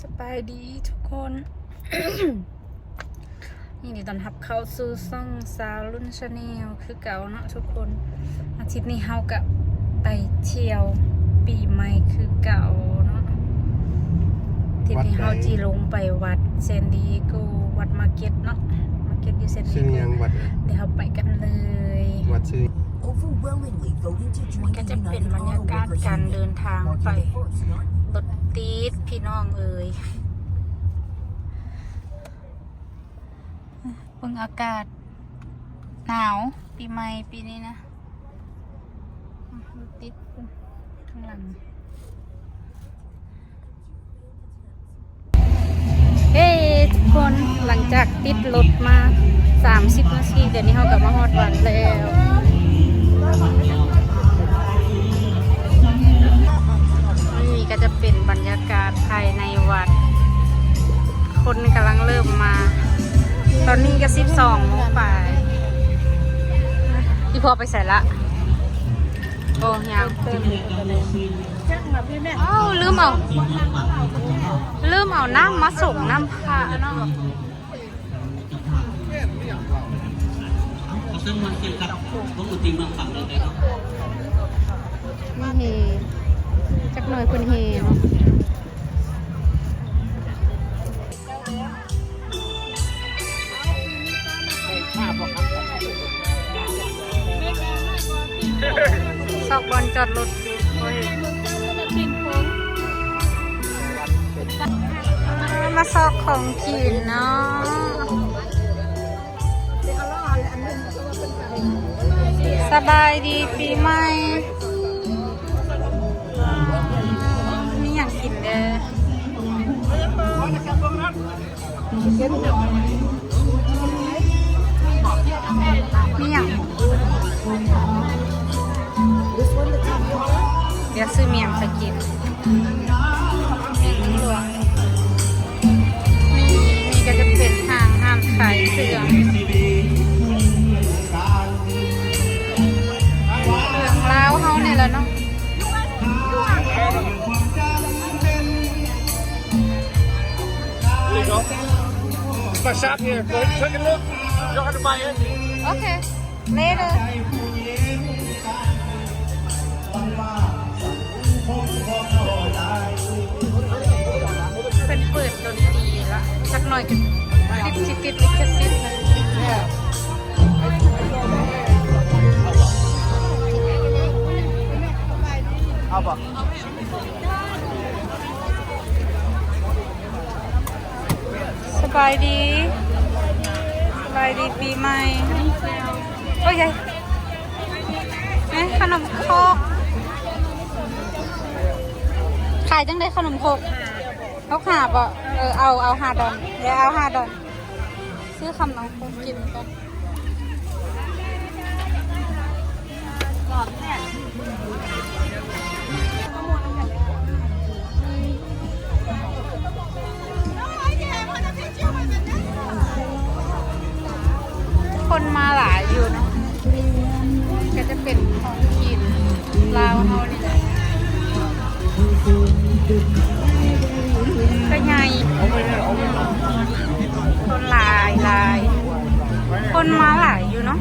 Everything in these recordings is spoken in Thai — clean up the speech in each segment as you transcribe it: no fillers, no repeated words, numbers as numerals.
สบายดีทุกคน นี่ดีตอนทับเข้าสู่ซ่องสาวรุ่นชาแนลคือเก่าเนาะทุกคนอาทิตย์นี้เฮากับไปเที่ยวปีใหม่คือเก่าเนาะอาทิตย์นี้เฮาจีลงไปวัดเซนดิเอโกวัดมาร์เก็ตเนาะมาร์เก็ตอยู่เซนดิเอโกเดี๋ยวเราไปกันเลยวัดชื่อก็จะเป็นบรรยากาศการเดินทางไปรถติดพี่น้องเอ๋ยเบิ่งอากาศหนาวปีใหม่ปีนี้นะรถติดข้างหลังเฮ้ทุกคนหลังจากติดรถมา30 นาทีเดี๋ยวนี้เรากลับมาฮอดวัดแล้วนี่ก็จะเป็นบรรยากาศภายในวัดคนกำลังเริ่มมาตอนนี้ก็12 โมงไปพี่พอไปใส่ละโอ้ยังอ้าวลืมเอาน้ำมาส่งน้ำผ้าเนาะซึ่งมันเกี่ยวกับพวกอุติมังฝั่งเลยนะครับนี่เฮจักหน่อยคุณเฮเนาะซอกบอลจอดรถมาซอกของกินเนาะสบายดีปีใหม่มีอย่างกินเด้อมีอย่างเดี๋ยวซื้อเมียงไปกินนี่ก็จะเป็นทางห้ามขายเสื่อมลาวเฮาเนี่ยแหละเนาะมาชักเนี่ยเกิดช่วยกันลูกยกกันไปเองโอเคlaterเป็นเปิดดนตรีละสักหน่อยก็ติดลิขสิทธิ์เอาปะสบายดีปีใหม่โอ้ยขนมโคกขายจังได้ขนมโคกเขาขาบอ่ะเอา5 ดอนเดี๋ยวเอา5 ดอนซื้อขนมโคกกินกันคนมาหลายอยู่เนาะก็จะเป็นของกินลาวเฮานี่แหละก็ไงคนหลายคนมาหลายอยู่เนาะ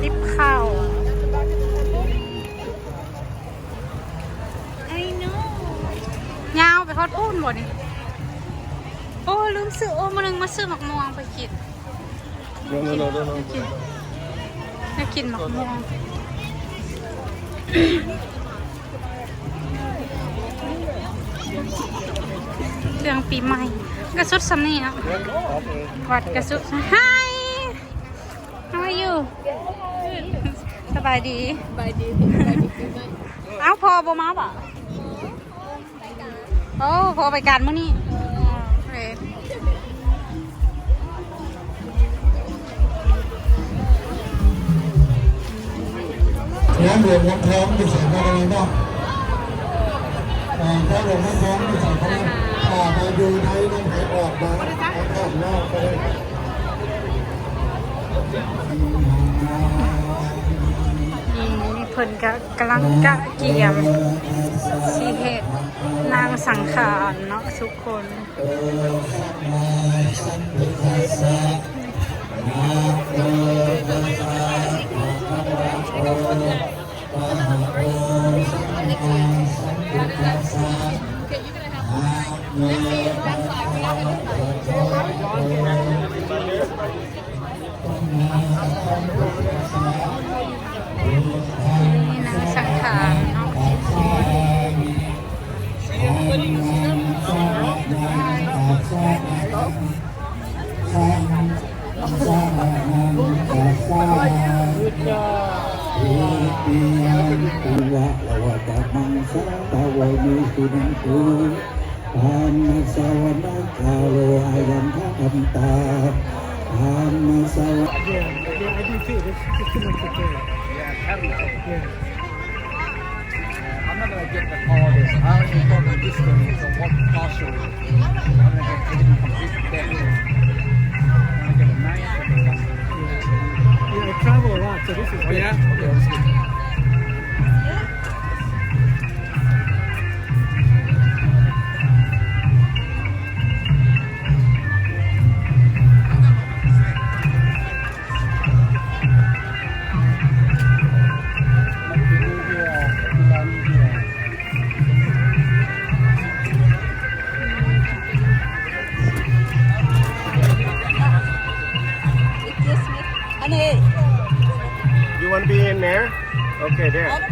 ลิบข้าวยาวไปทอดพูนหมดนี่โอ้ลืมซื้อมานึงมาซื้อหมักม่วงไปกินอยากกินหมักม่วงเรื่องปีใหม่กระสุดซ้ำนี่อ่ะวัดกระสุด Hi How are you สบายดีเอ้าพอบ่มาป่ะโอ้พอไปการมื้อนี้น้ำรวมน้ำท้องเป็นสายพันธุ์อะไรบ้าง ถ้าลงไม่พร้อมไม่ใส่เขาออกมาดูไทยนั่นให้ออกมาออกนอกไปเลย นี่เพิ่นก็กำลังกะเกียมสีเห็ดนางสังขารเนาะทุกคน นี่นางสังขารเนาะI'm not going to get the all this. I only got the distance of what partial. I'm going to get everything completely dead. I'm going to get a nice I travel a lot, so this is Oh yeah? Okay, that's good. You want to be in there? Okay, there.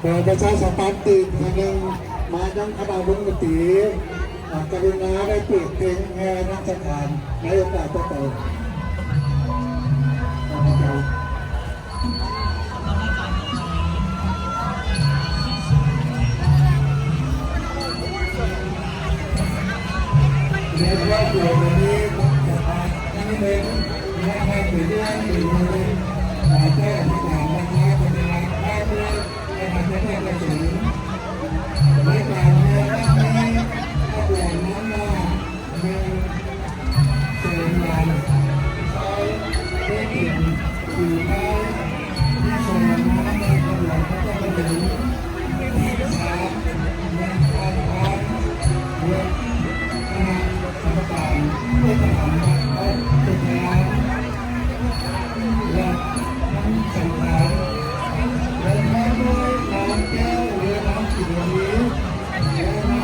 แต่ประชาสัมพันธ์ตื่นทีนึงมายังคณะวงดนตรีกรุณาได้เปิดเพลงแห่นักสถานในโอกาสต่อไปเรียกว่าเดี๋ยววันนี้นี่เป็นงานให้ถึงเรื่องหรือเรื่องแก้ปัญหาปัญหาปัญหาบ้านเมืองในประเทศไทยถึงในการเมืองนี้ก็เปลี่ยนน้ำมาเป็นเสียงงานใช้ได้กินอยู่ในที่ส่วนน้ำในตลาดก็จะถึงที่สามในการทำเรื่องต่างๆเพื่อทำให้สุดท้ายและทั้งสังขารและแม้ด้วยน้ำแก้วหรือน้ำกินนี้และน้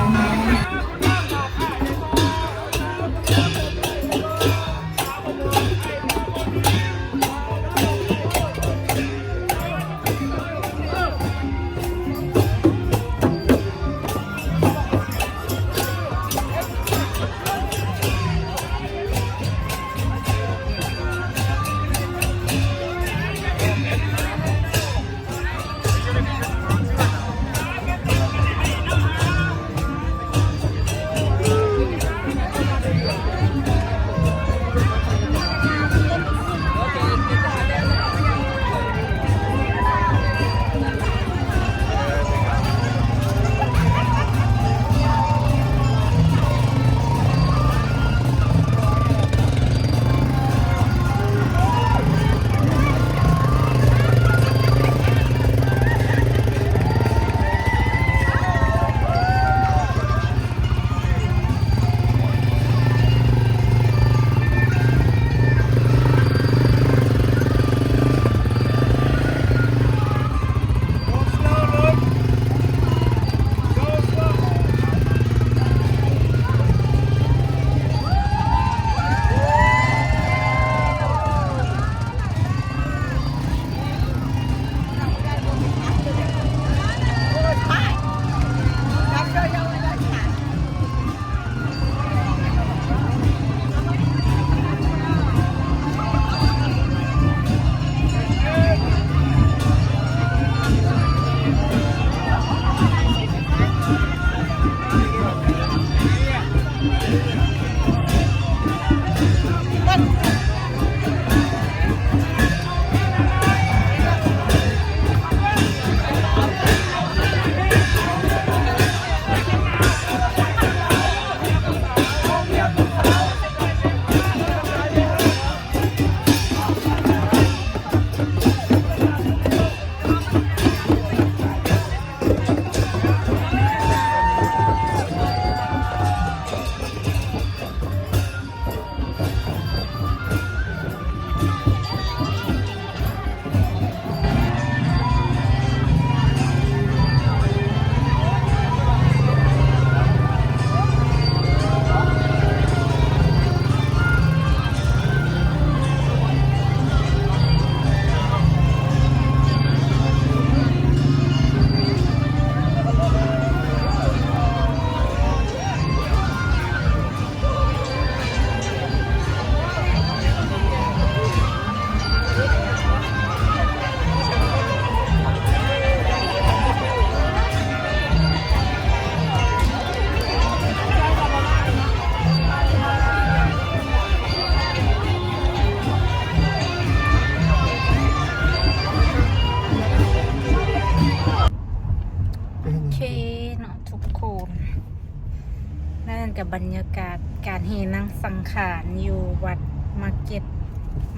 ำกับบรรยากาศการเฮนั่งสังขารอยู่วัดมาร์เก็ต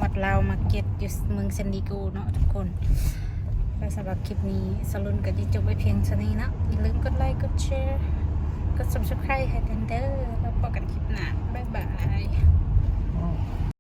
วัดลาวมาร์เก็ตอยู่เมืองเซนดิโกเนาะทุกคนและสำหรับคลิปนี้สรุนก็จะจบไปเพียงเท่านี้นะอย่าลืมกดไลค์กดแชร์กด subscribe ให้เด้อแล้วพบกันคลิปหน้าบ๊ายบาย